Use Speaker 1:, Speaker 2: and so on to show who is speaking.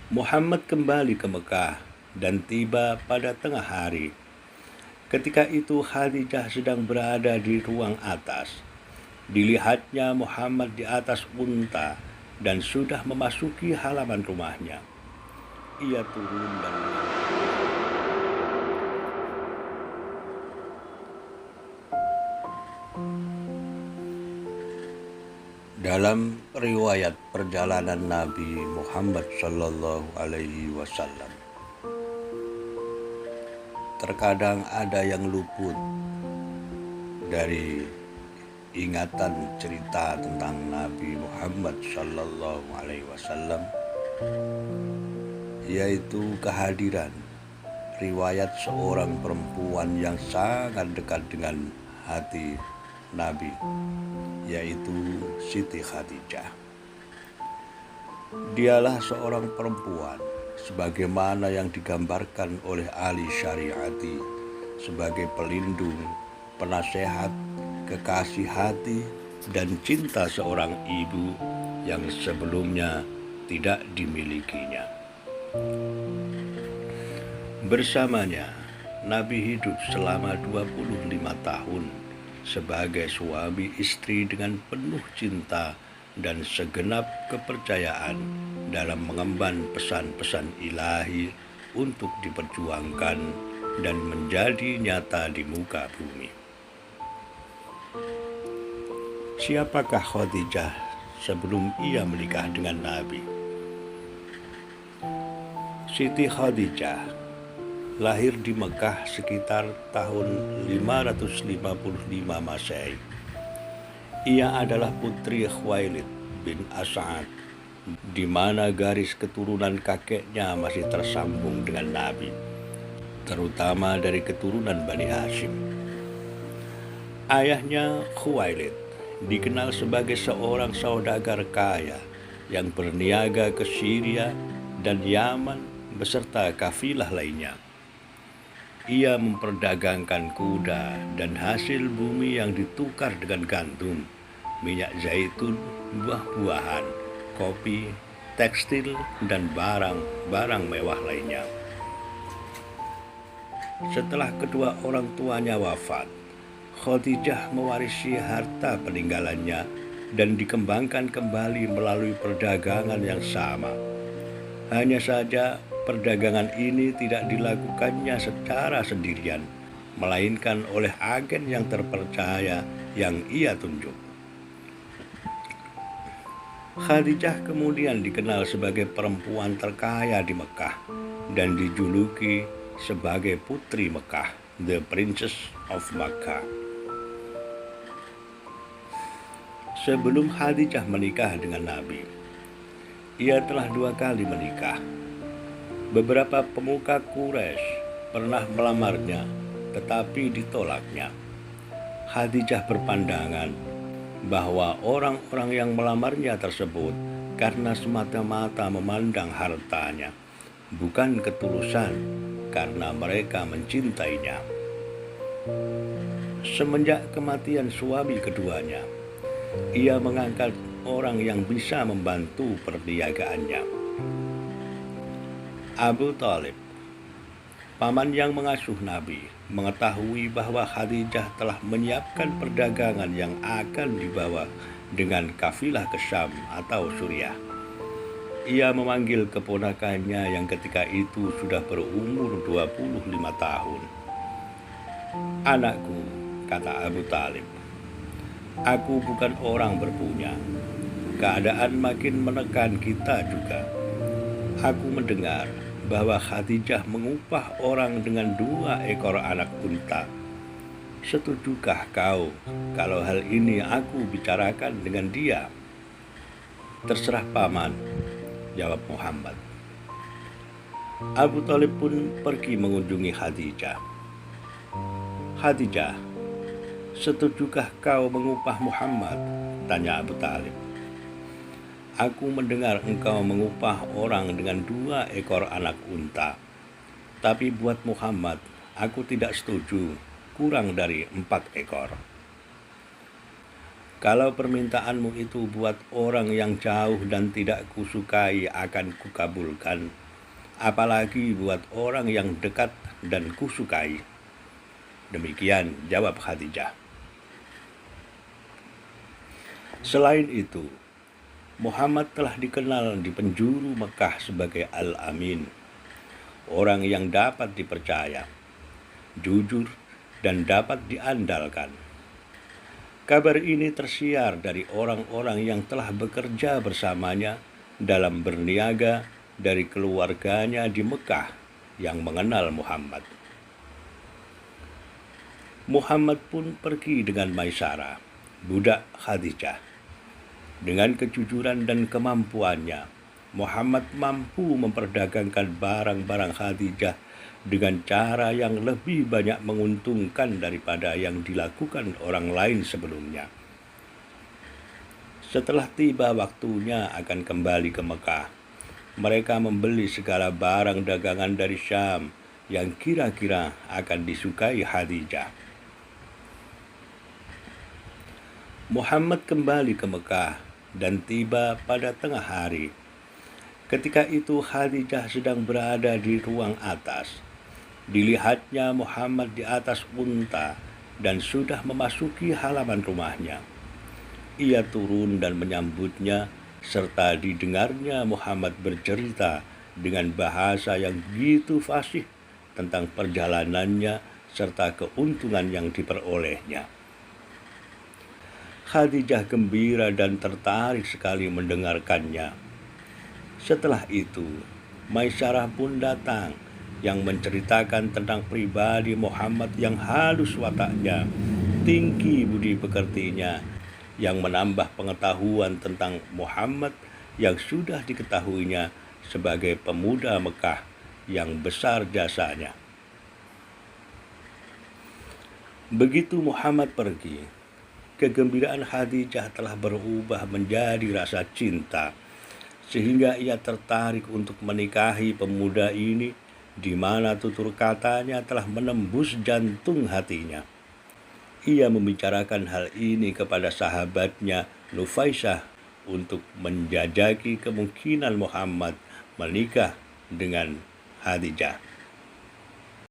Speaker 1: Muhammad kembali ke Mekah dan tiba pada tengah hari. Ketika itu Khadijah sedang berada di ruang atas. Dilihatnya Muhammad di atas unta dan sudah memasuki halaman rumahnya. Ia turun dan dalam riwayat perjalanan Nabi Muhammad Shallallahu Alaihi Wasallam, terkadang ada yang luput dari ingatan cerita tentang Nabi Muhammad Shallallahu Alaihi Wasallam, yaitu kehadiran riwayat seorang perempuan yang sangat dekat dengan hati Nabi, yaitu Siti Khadijah. Dialah seorang perempuan sebagaimana yang digambarkan oleh ahli syariati sebagai pelindung, penasehat, kekasih hati, dan cinta seorang ibu yang sebelumnya tidak dimilikinya. Bersamanya, Nabi hidup selama 25 tahun sebagai suami istri dengan penuh cinta dan segenap kepercayaan dalam mengemban pesan-pesan ilahi untuk diperjuangkan dan menjadi nyata di muka bumi. Siapakah Khadijah sebelum ia menikah dengan Nabi? Siti Khadijah lahir di Mekah sekitar tahun 555 Masehi. Ia adalah putri Khuwailid bin As'ad, di mana garis keturunan kakeknya masih tersambung dengan Nabi, terutama dari keturunan Bani Hashim. Ayahnya Khuwailid dikenal sebagai seorang saudagar kaya yang berniaga ke Syria dan Yaman beserta kafilah lainnya. Ia memperdagangkan kuda dan hasil bumi yang ditukar dengan gandum, minyak zaitun, buah-buahan, kopi, tekstil, dan barang-barang mewah lainnya. Setelah kedua orang tuanya wafat, Khadijah mewarisi harta peninggalannya dan dikembangkan kembali melalui perdagangan yang sama. Hanya saja perdagangan ini tidak dilakukannya secara sendirian, melainkan oleh agen yang terpercaya yang ia tunjuk. Khadijah kemudian dikenal sebagai perempuan terkaya di Mekah dan dijuluki sebagai Putri Mekah, the Princess of Makkah. Sebelum Khadijah menikah dengan Nabi, ia telah 2 kali menikah. Beberapa pemuka Quraisy pernah melamarnya, tetapi ditolaknya. Khadijah berpandangan bahwa orang-orang yang melamarnya tersebut karena semata-mata memandang hartanya, bukan ketulusan karena mereka mencintainya. Semenjak kematian suami keduanya, ia mengangkat orang yang bisa membantu perniagaannya. Abu Thalib, paman yang mengasuh Nabi, mengetahui bahwa Khadijah telah menyiapkan perdagangan yang akan dibawa dengan kafilah ke Syam atau Suriah. Ia memanggil keponakannya yang ketika itu sudah berumur 25 tahun. "Anakku," kata Abu Thalib, "aku bukan orang berpunya. Keadaan makin menekan kita juga. Aku mendengar bahwa Khadijah mengupah orang dengan 2 ekor anak unta. Setujukah kau kalau hal ini aku bicarakan dengan dia?" "Terserah paman," jawab Muhammad. Abu Thalib pun pergi mengunjungi Khadijah. "Khadijah, setujukah kau mengupah Muhammad?" tanya Abu Thalib. "Aku mendengar engkau mengupah orang dengan 2 ekor anak unta. Tapi buat Muhammad, aku tidak setuju kurang dari 4 ekor. Kalau permintaanmu itu buat orang yang jauh dan tidak kusukai akan kukabulkan, apalagi buat orang yang dekat dan kusukai." Demikian jawab Khadijah. Selain itu, Muhammad telah dikenal di penjuru Mekah sebagai Al-Amin, orang yang dapat dipercaya, jujur, dan dapat diandalkan. Kabar ini tersiar dari orang-orang yang telah bekerja bersamanya dalam berniaga dari keluarganya di Mekah yang mengenal Muhammad. Muhammad pun pergi dengan Maisarah, budak Khadijah. Dengan kejujuran dan kemampuannya, Muhammad mampu memperdagangkan barang-barang Khadijah dengan cara yang lebih banyak menguntungkan daripada yang dilakukan orang lain sebelumnya. Setelah tiba waktunya akan kembali ke Mekah, mereka membeli segala barang dagangan dari Syam yang kira-kira akan disukai Khadijah. Muhammad kembali ke Mekah dan tiba pada tengah hari. Ketika itu Khadijah sedang berada di ruang atas. Dilihatnya Muhammad di atas unta dan sudah memasuki halaman rumahnya. Ia turun dan menyambutnya, serta didengarnya Muhammad bercerita dengan bahasa yang begitu fasih tentang perjalanannya serta keuntungan yang diperolehnya. Khadijah gembira dan tertarik sekali mendengarkannya. Setelah itu, Maisarah pun datang yang menceritakan tentang pribadi Muhammad yang halus wataknya, tinggi budi pekertinya, yang menambah pengetahuan tentang Muhammad yang sudah diketahuinya sebagai pemuda Mekah yang besar jasanya. Begitu Muhammad pergi, kegembiraan Khadijah telah berubah menjadi rasa cinta, sehingga ia tertarik untuk menikahi pemuda ini, di mana tutur katanya telah menembus jantung hatinya. Ia membicarakan hal ini kepada sahabatnya Nufaisah untuk menjajaki kemungkinan Muhammad menikah dengan Khadijah.